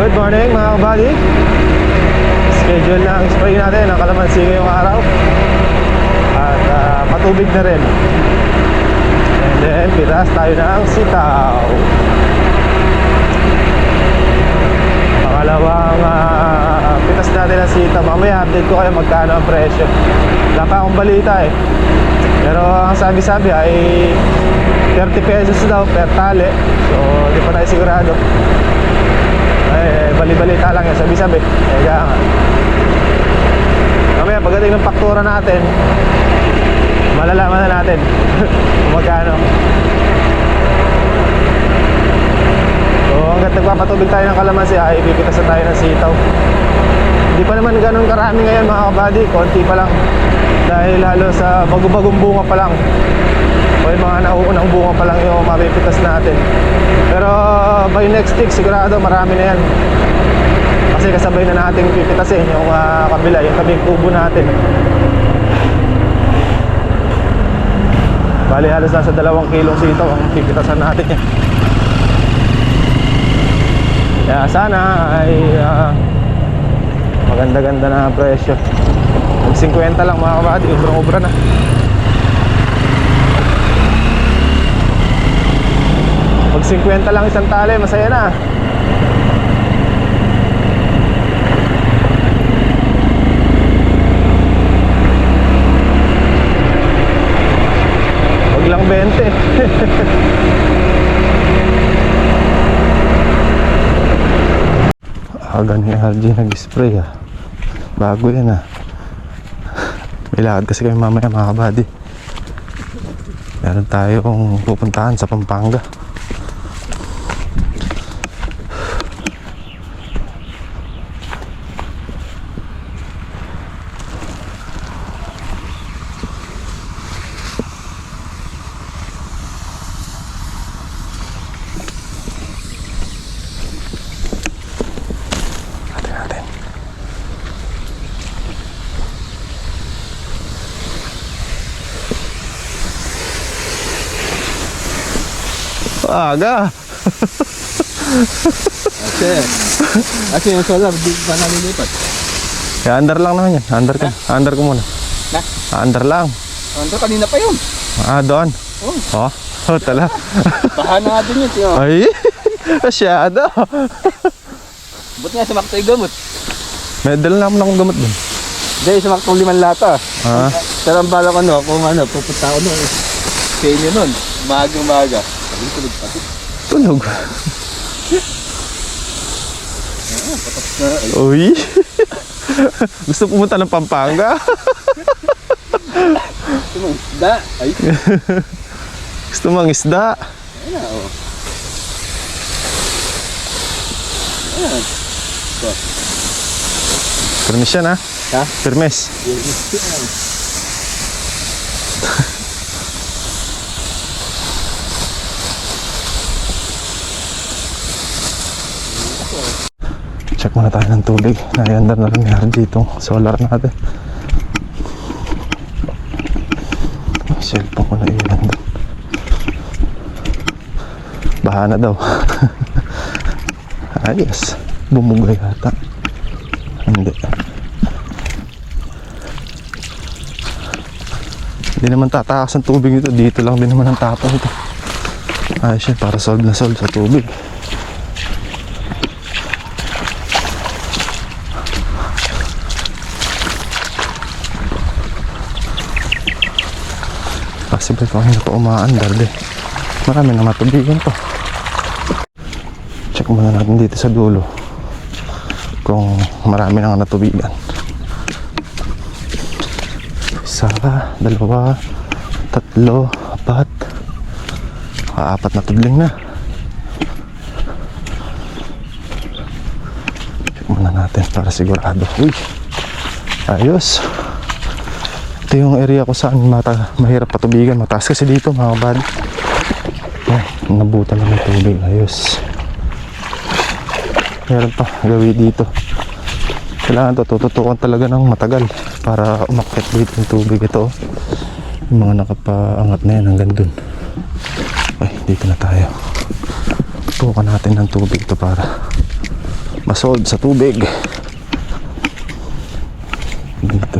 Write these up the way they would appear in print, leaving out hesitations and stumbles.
Good morning mga kabady. Schedule na ang spray natin ng kalamansi ngayong araw. At patubig na rin. And then pitas tayo ng sitaw. Pangalawang pitas natin ng sitaw. Mamaya update ko kayo magkano ang presyo. Wala pa akong balita eh. Pero ang sabi-sabi ay 30 pesos daw per tali. So di pa tayo sigurado. Bali-balita lang yan, sabi-sabi. Kaya nga mamaya pagdating ng faktura natin, malalaman na natin kung magkano. So hanggat nagpapatubig tayo ng kalamansi ay pipitasan tayo ng sitaw. Hindi pa naman ganun karami ngayon mga kabady, konti pa lang. Dahil lalo sa bago-bagong bunga pa lang, o yung mga nauunang bunga pa lang yung mapipitas natin. Pero by next week sigurado marami na yan. Kasi kasabay na natin pipitasin yung kabila, yung tabing kubo natin. Bali halos nasa 2 kilong sitaw ang pipitasan natin yan. Kaya sana ay maganda-ganda na presyo. Mag 50 lang mga kabady, ubrang-ubra na. Pag 50 lang isang tali, masaya na. Wag lang 20. Aga ni RG nag-spray ah. Bago yan ah. May lakad kasi kami mamaya mga kabady. Meron tayong pupuntahan sa Pampanga. Aga. Kasi yung solar di pa nalilipat. Ya, under lang naman yan. Under ka. Under ko muna. Na? Under lang. Ando kanina pa yun. Doon. Oh. Oh, tala. Baha na nga din yun. Tiyo. Ay, masyado. Buti nga sumakto yung gamot. May dala na akong gamot dun. Hindi, sumakto 5 lata. Pero ang bala ko kung pupunta ako sa inyo nun. Umaga. Tulog pati. Tulog. Patap na. Uy. Gusto pumunta ng Pampanga. Gusto mong isda. Ay. Gusto mang isda. Ayan o. Ayan. Permis yan ha? Ha? Permis. Check muna tayo ng tubig. Naiandar na rin ni RG itong solar natin. Cellphone ko na ilan doon. Baha na daw. Ayos. Bumugay yata. Hindi. Hindi naman tatakas ang tubig ito. Dito lang din naman ang tapon ito. Ayos yun. Para solve na solve sa tubig. Possible kung hindi pa umaandar din. Marami na matubigan to. Check muna natin dito sa dulo kung marami na natubigan. 1, 2, 3, 4. 4 na tubling na. Check muna natin para sigurado. Uy, ayos. Ito yung area ko saan mahirap patubigan. Mataas kasi dito mga kabady. Nabutan na ng tubig. Ayos. Meron pa gawin dito. Kailangan to tututukan talaga ng matagal para umakyat dito yung tubig. Ito yung mga nakapaangat na yan hanggang dun. Ay, dito na tayo. Tutukan natin ng tubig to para Masold sa tubig. Dito.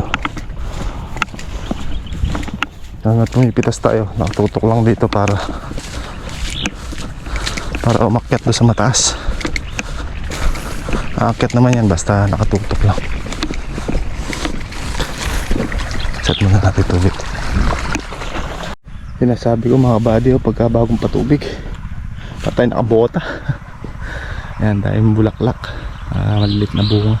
Hanggat pumipitas tayo, nakatutok lang dito para umakyat doon sa mataas. Aakyat naman yan basta nakatutok lang. Set muna natin tubig. Sinasabi ko mga buddy, pagka bagong patubig patay nakabota. Ayan, dahil bulaklak, malilit na bunga.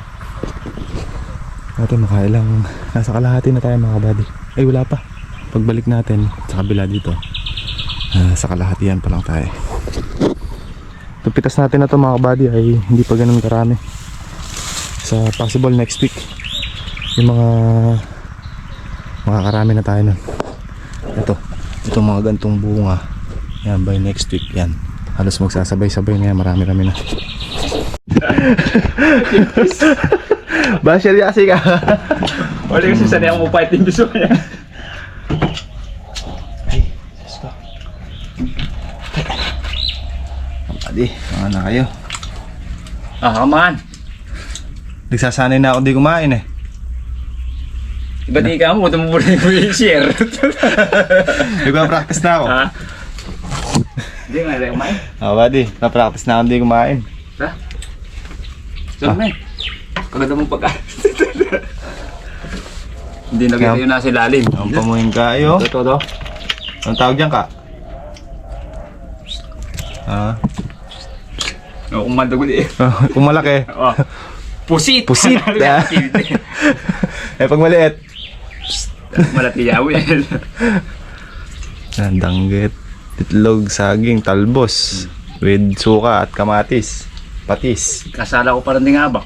Natin makailang, nasa kalahati na tayo mga buddy. Ay wala pa, pagbalik natin sa kabila dito, sa kalahatian pa lang tayo. Itong pitas natin na ito mga buddy ay hindi pa ganun karami. Sa possible next week yung mga makakarami na tayo nun. Itong mga gantong bunga yan by next week yan. Halos magsasabay-sabay na yan, marami-rami na. Basher kasi ka. Wala kasi sanay ang mupait yung biso niya. Ay, Diyos ko. Adi, mga na kayo. Kaman. Nagsasanay na ako di kumain eh. Iba di ka mo, ito mo muna yung share. Nagpa-practice na ako. Ha? Hindi nga, hindi kumain. Buddy, na-practice na ako di kumain. Ha? Saan na eh? Kaganda mong pagka. Hindi nakita yun nasa ilalim. Ang pamuhin kayo. Ito. Anong tawag dyan ka? Kung mandaguli eh. Kung malaki. Pusit! Pusit! Pag maliit. Malatiyaw yan. Danggit, itlog, saging, talbos with suka at kamatis, patis. Kasala ko pa rin nga ba?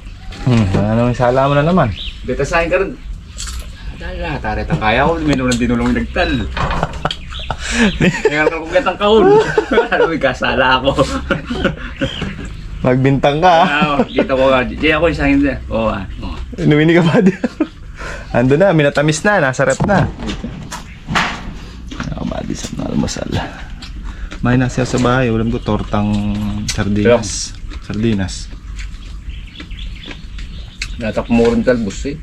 Ano yung sala mo na naman? Betasahin ka rin. Dahil lahat, taret ang kaya ko. May nung dinulong yung nagtal. Kaya ka kugat ang kaun. Ano yung kasala ako. Magbintang ka Kita ko nga. Di ako yung sangin dyan. Oo. Inuwini ka pa din. Ando na, minatamis na, nasa rep na. Nakabadis at almusal. May nasiya sa bahay, ulam ko tortang sardinas. Sardinas. Natak mo rin talbos eh.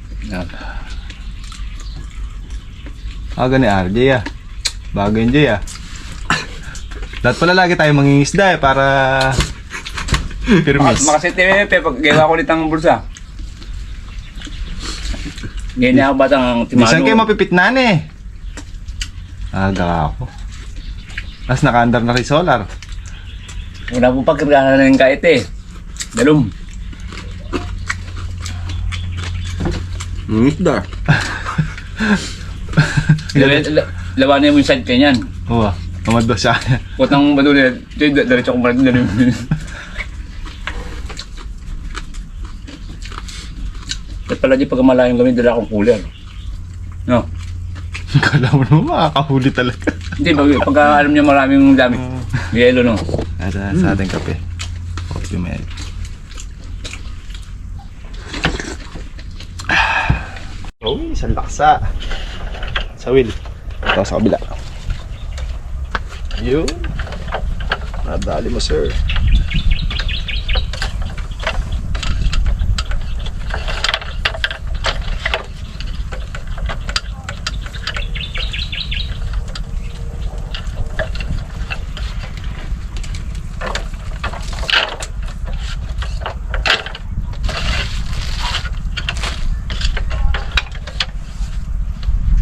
Gani RJ ah. Bago yun Jay ah. Lahat pala lagi tayo mangingisda eh para permis. Makasiti pag gawa ko ulit ang bulsa. Ngayon na ako batang timano. Minsan kayo mapipitnan eh. Aga ako. Tapos naka-under na rin solar. Wala po pagkagahan na ng kahit eh. Dalom. Isda. Lawanan mo yung side kayo yan. Oo, mamado siya. Putang baduli. Diretso ko pa rin. At pala di pag malayong gamit, dala akong cooler. No? Kala mo naman makakahuli talaga. Hindi, pagka alam niya maraming damit. Yelo, no? Sa ating kape. Coffee milk. Uy, isang laksa. Sa wheel. Ito sa kabila. Yun. Nadali mo, sir.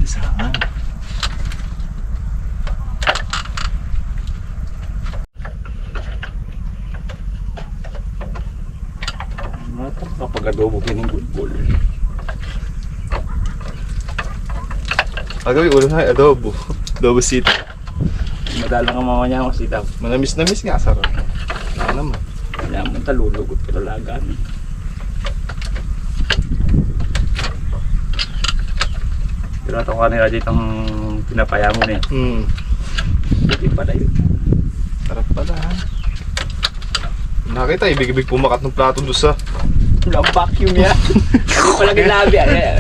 Isahan. Kapag adobo kinigulgul. Pagawi ulo na adobo. Adobo sita. Madalang ang mama niya ako sitaw. Manamis-namis nga, sarap. Ano naman. Kaya mo talulugot kalalagan. Pero ito ka nila dito ang pinapaya mo na eh. Hindi pala yun. Sarap pala ha. Nakita, ibig-ibig pumakat ng plato doon sa... Walang vacuum yan. Hindi pala kinabi.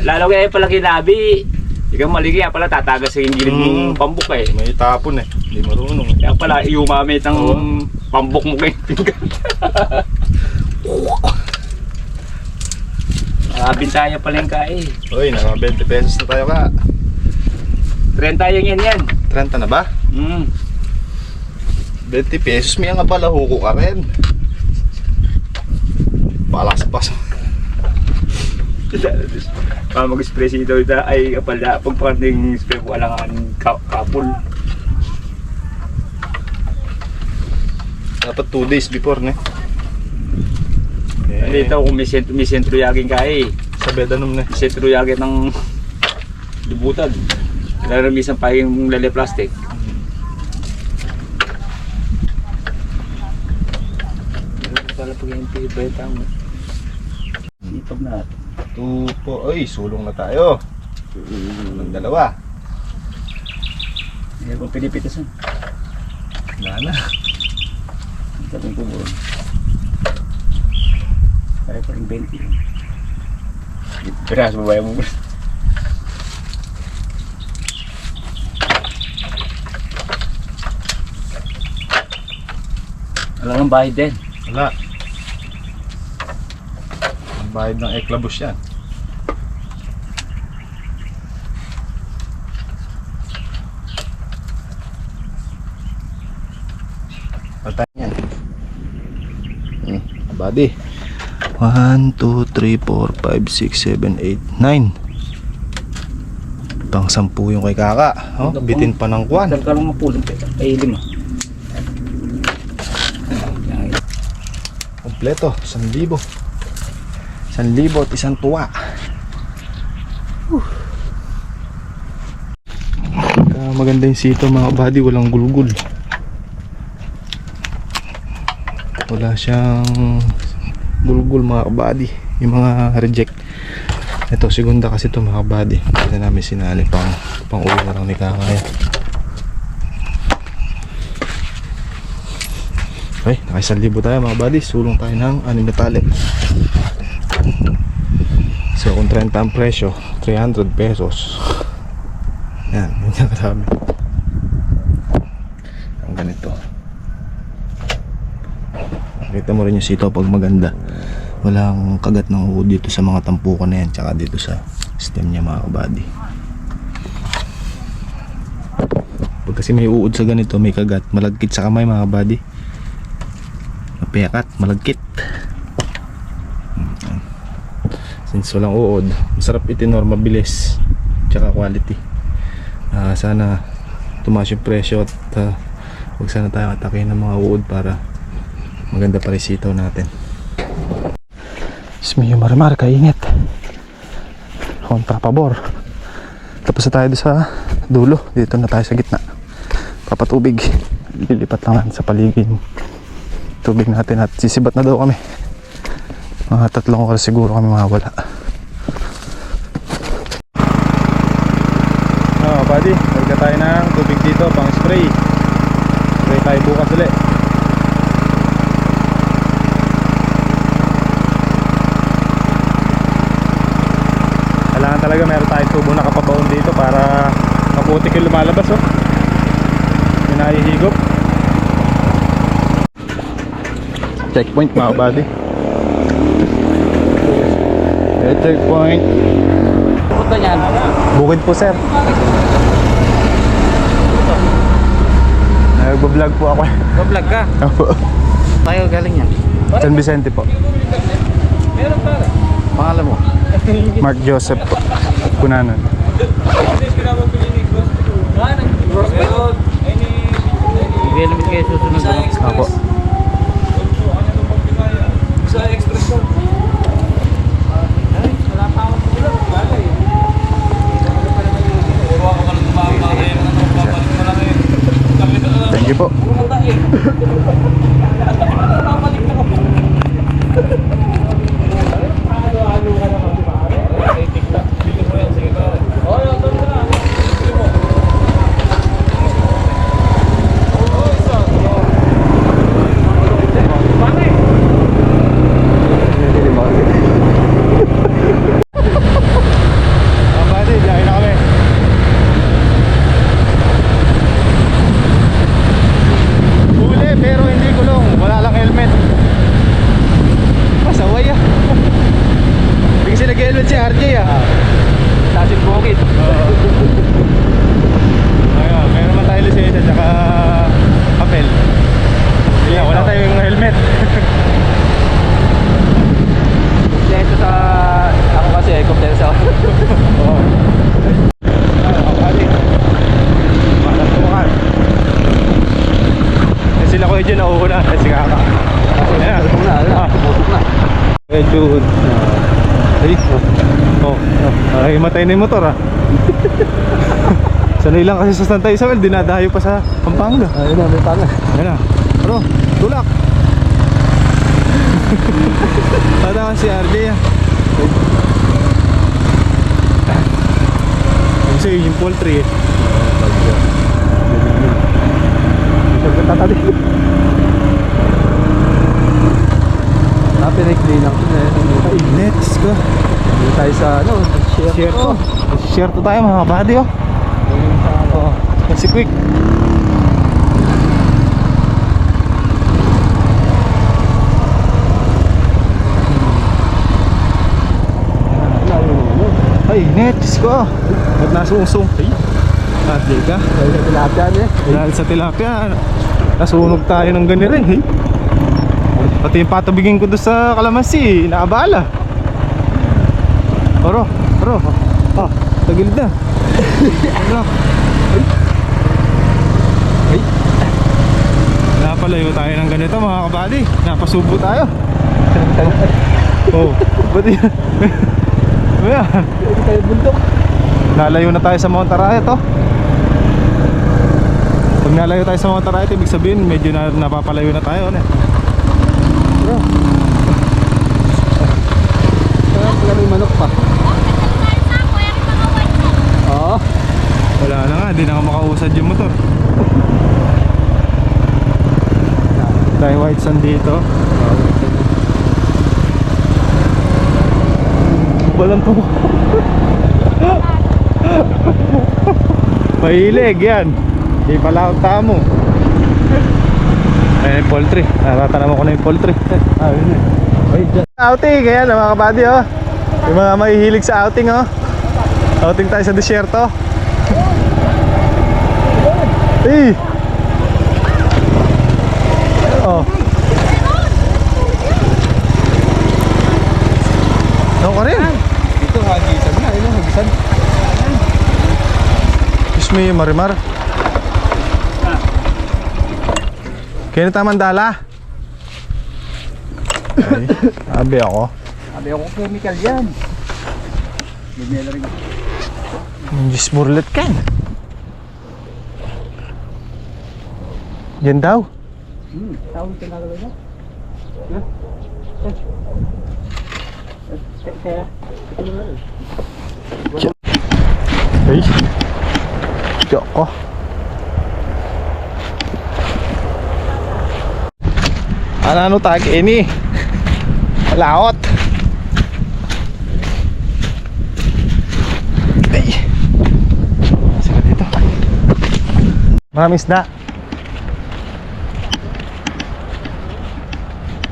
Lalo kaya pala kinabi. Ikaw maligi pala tatagas sa gilid mong pambuk eh. May tapon eh. Hindi marunong. Kaya pala iumamit ang pambuk mo kayo. Nakabintaya pala yung kae. Uy, naka 20 pesos na tayo ka. 30 yung yan. 30 na ba? 20 pesos may nga pala huko ka rin. Palaspas. Mag-express ito ay pala pagpanding spray ko alangan kapul. Dapat 2 days before ne. Dito kung may sentro yaging kae. Sa bedanum ne. May sentro yaging ng libutan. Naramisan pa yung lale plastic. Pala pag yung pibenta mo. Ipag na. 2 po. Uy, sulong na tayo. Ng dalawa. Hindi ko pinipitasan. Wala na. Sabi ko buwan. Kaya pa rin 20. Peras, babae mo. Wala nang bayad din. Wala. Ang bayad ng eklabos yan. Patay yan. Body. 1, 2, 3, 4, 5, 6, 7, 8, 9. Pang 10 yung kay Kaka. Oh, bitin pa ng kwan. Tal ka lang mapulong. Ay, 5. Kompleto, 1,000. 1,000 at isang tuwa. Maganda yung sito mga buddy, walang gulgul. Wala siyang gulgul mga buddy. Yung mga reject. Ito, segunda kasi ito mga buddy. Hindi na namin sinali pang uwi na lang ni Kakaya. Okay, naka 1,000 tayo mga buddy. Sulong tayo ng 6 na tali. So kung 30 ang presyo, 300 pesos. Yan, yun yung karami. Ang ganito. Nakita mo rin yung sito pag maganda. Walang kagat ng uod dito sa mga tampukan na yan. Tsaka dito sa stem niya mga buddy. Pag kasi may uod sa ganito, may kagat, malagkit sa kamay mga buddy. Mapiakat, malagkit. Since walang uod, masarap itinor, mabilis, tsaka quality. Sana tumaas yung presyo at huwag sana tayo atakin ng mga uod para maganda pa rin sitaw natin. Ismiyo marimar, kainit. Kontra pabor. Tapos na tayo sa dulo. Dito na tayo sa gitna. Papatubig. Lilipat lang sa paligid tubig natin at sisibat na daw kami. Mga 3 oras siguro kami mawala. Buddy, nagka tayo ng tubig dito pang spray. Spray tayo bukas ulit. Kailangan talaga meron tayong tubo na kapabaon dito para maputik yung lumalabas. Oh, pinahihigop. Checkpoint mga buddy. Checkpoint. Punta niyan. Bukid po sir. Nag-vlog po ako. Vlog ka? Opo. Tayo galing yan. San Vicente po. Pangalan mo? Mark Joseph po. Kunanan. Development kayo susunod. Opo. Thank you po. Kuya Jude. Ay, ay, matay na yung motor ah. Sanay lang kasi sa Santa Isabel, dinadayo pa sa Pampanga. Ayun na, may panga. Ayan na. Ano? Tulak. Tata ka si RJ ah. Kasi yung poultry eh. Tatali. Pinay-clean lang. Ay, let's go. Dito tayo sa ano, Share to. Share to tayo mga buddy oh. Oo. Kasi quick. Ay, let's go. Ba't nasuusong? Ay, ate ka. Dahil sa tilapia eh. Dahil sa tilapia, nasunog tayo ng ganito eh. Pati yung patubigin ko doon sa kalamansi, naabala. Oro. Ah, tagilid na. Ano? Ay. Napalayo tayo ng ganito mga kabady. Napasubo tayo. Oh, ba't yun? Ayan. Hindi tayo bundok. Nalayo na tayo sa Mount Arayat oh. Pag nalayo tayo sa Mount Arayat, ibig sabihin medyo napapalayo na tayo ano? Wala may manok pa. Oo. Wala na nga, di na ka makausad yung motor. Tayo white sand dito. Walang tumo. Mahilig yan. Di pala ang tamo. Ayan yung poultry. Natatanaman ko na yung poultry. Ayun eh. Ay, dyan. Outing, ayan mga kabady oh. Yung mga mahihilig sa outing oh. Outing tayo sa disyerto. Eh. Oh. Ano ka rin? Dito, hagisan na. Ayun, hagisan. Excuse me, Marimar. Kaya na tamang dala. Ay, sabi ako. Sabi ako, chemical yan. Lumela rin. Diyos burlet kan. Yan daw. Tawag ka nalala na? Ay. Joko. Ano tag ini? Laot. Ay. Sige dito. Maraming isda.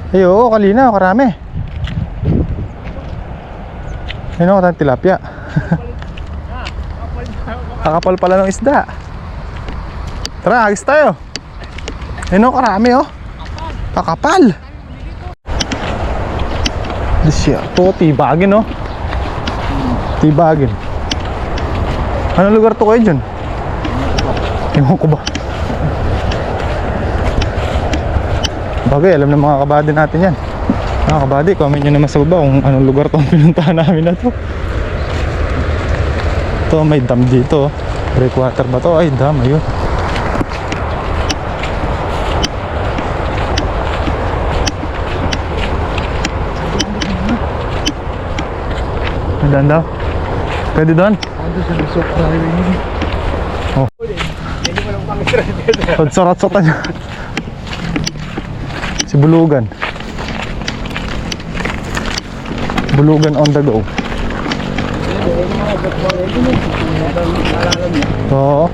Ay, oo, kalina, karami. Ayun ako tayong tilapia. Kakapal pala ng isda. Tara, agis tayo. Ayun ako, karami oh. Kakapal. Desierto, Tibagin oh. Tibagin. Anong lugar to kayo dyan? Ewan ko ba? Bagay, alam ng mga kabady natin yan. Mga kabady, comment nyo naman sa baba kung anong lugar to ang pinuntahan namin na to. Ito, may dam dito. Breakwater ba to? Ay, dam, ayun. Doon daw? Pwede doon? Ando sa resort driving yun. Oh. Sot-sorot-sotan niya. Si Bulugan. Bulugan on the go. Oo.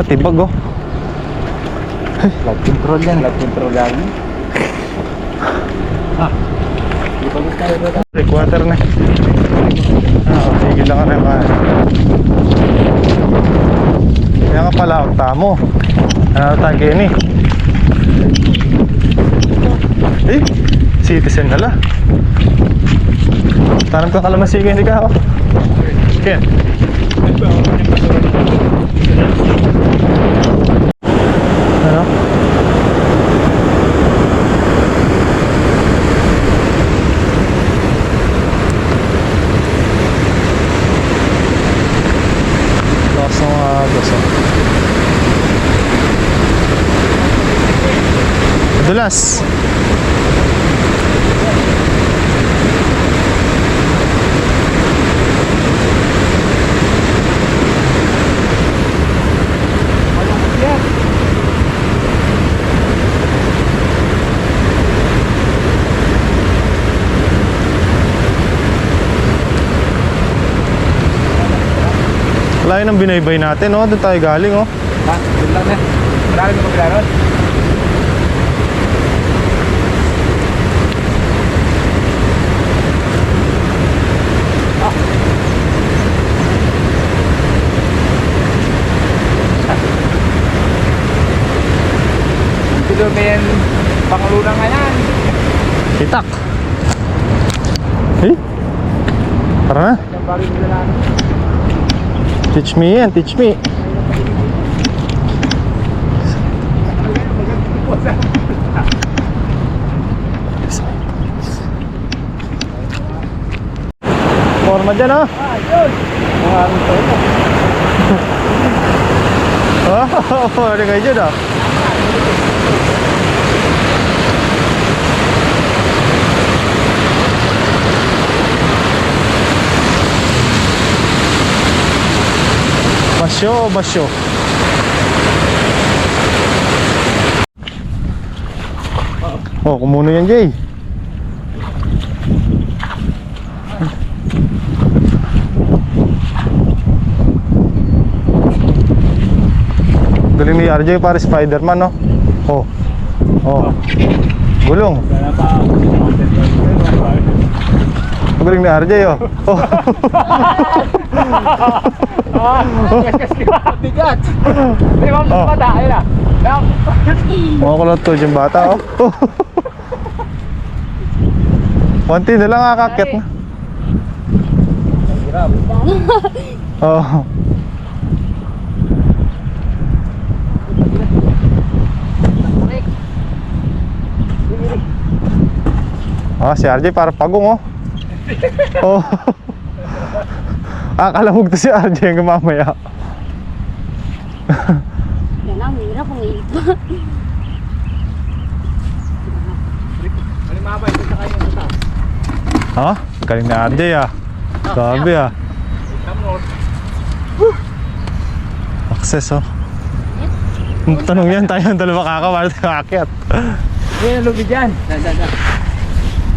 Tibag oh. Flight control yan. Flight control lang. Di pa gusto tayo na. Breakwater na. Tigil lang ka na yung kanan. Kaya nga pala, ang tamo. Ano tayo ni? Eh, citizen hala. Tanong ka kalamansi hindi ka ako. Ken. Dulas. Layo ng binaybay natin, oh. Doon tayo galing, oh. Ha? Doon lang na. Marami na maglaron. Dito may yan pangalunang nga yan. Itak. Hey. Tara na. Yung bagay nila lang. Teach me yan, teach me. Forma dyan, oh. Oh, ada kayo dyan, oh. Basyo, basyo. Oh, kumuno yan, Jay. Galing ni RJ, para Spider-Man, no? Oh. Oh. Gulong. Galing ni RJ, oh. Oh. Bigat! Di ba mas bata? Ayun na. Mga kulot to yung bata, oh. Konti na lang kakakit na. Hirap. Oh. Ah, si RJ para pagong, oh. Oh. Akalamog to si RJ hanggang mamaya. Yan ang hirap kung ipa. Malimabay ito sa kanya sa taas. Ha? Galing na RJ, ah. Sabi, ah. Access, oh. Tanong yan, tayo ang dalawa kakawala tayo aakyat. Ayun ang lubid dyan.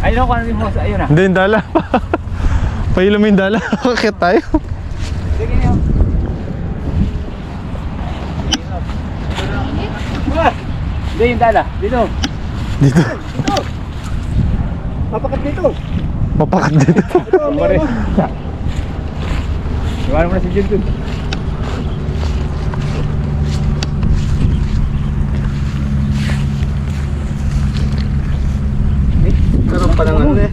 Ayun ako, ano yung hosa? Ayun na. Hindi, yung dala. Pahilo mo yung dala. Aakyat tayo. Sige niyo. Hindi yung dala. Dito. Dito. Papakat dito. Mapakat dito. Pare. Iwanan mo na si Jim dun. Karoon pa ng ano eh.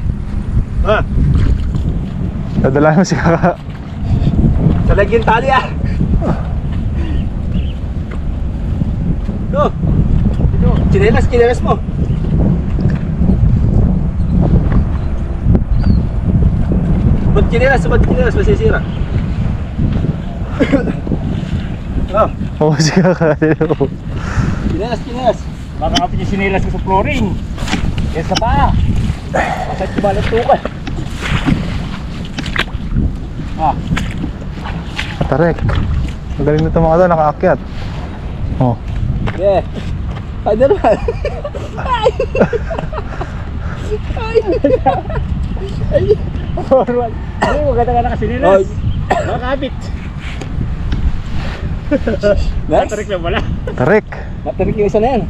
Ha? Dadala mo si Kaka. Talagyan tali ah. Ito. Chinelas mo. Ba't chinelas masisira? Oh, Oo, si Kaka. chinelas. Baka kapit yung sinilas ko sa flooring. Yan sa paa. Masat ko ba ng tukal? Ah. Atarek. Magaling na ito mga to, nakaakyat. Oh. Yeah. Ay, naman. Forward. Ay, maganda ka nakasinilas. Nakakapit. Natarik na pala. Atarek. Natarik yung isa na yan.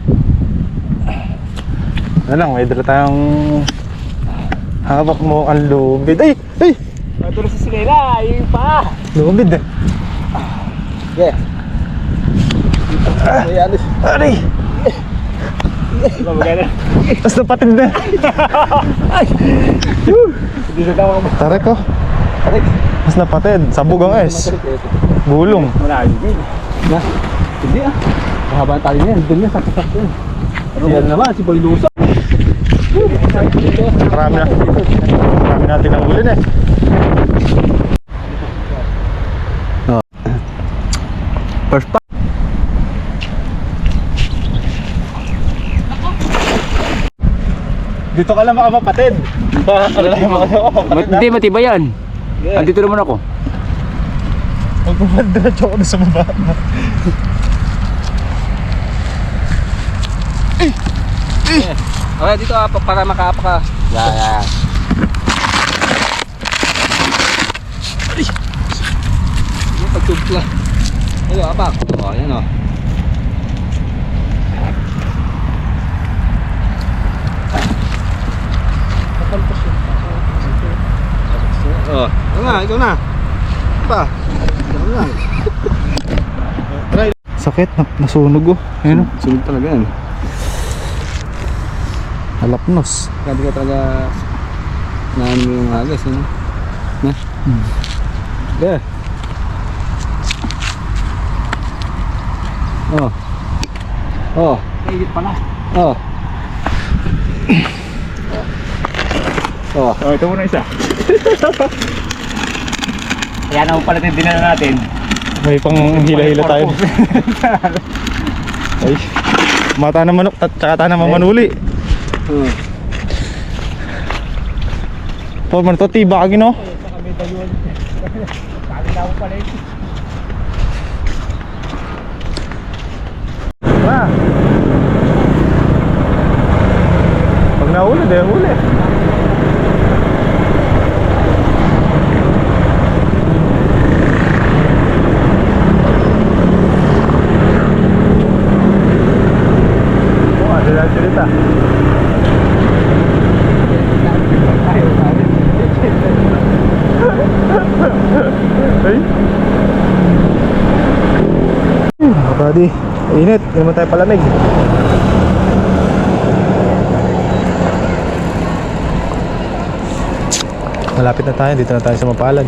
Ano lang, may dala tayong hawak mo ang lubid. Ay! Ay! Natulog sa sinila. Yung paa. Lubid eh. Yeah. Ay, ano? Aray! Maganda. Tapos napatid na. Hindi na daw ako. Atarek oh. Tarik. Mas napatid. Sabog ang S. Gulong. Wala. Na? Hindi ah. Mahaba ang tali niyan. Doon yan, sakit-sakit yan. Yan naman, si Boy Luso. Marami na. Marami natin ang ulin eh. First pa. Dito ka lang makapapatid. Ano lang yung mga Hindi, matibay yan. Andito naman ako. Magpapadiretso ako na sa baba. Okay, dito para makaapa ka. Yeah. Yung pagtugla. Ayun, apak. O, yan o. Oh, ikaw na. Pa. Ikaw na. Sakit, nasunog oh. Ayun oh. Sunod talaga yan. Halapnos. Grabe ka talaga na ano mo yung hagas, ano? Na? There. Oh. Higit pala. Oh. Oh. Oh, ito muna isa. Kaya naman pala din dinala natin. May pang hila-hila tayo. Ay, mata na manok at saka tayo na mamanuli. Paul, man to tiba ka gino? Ah. Pag nahuli, dahil huli. Cerita. Ay. Mga buddy, init, hindi naman tayo palamig. Malapit na tayo, dito na tayo sa Mapalad.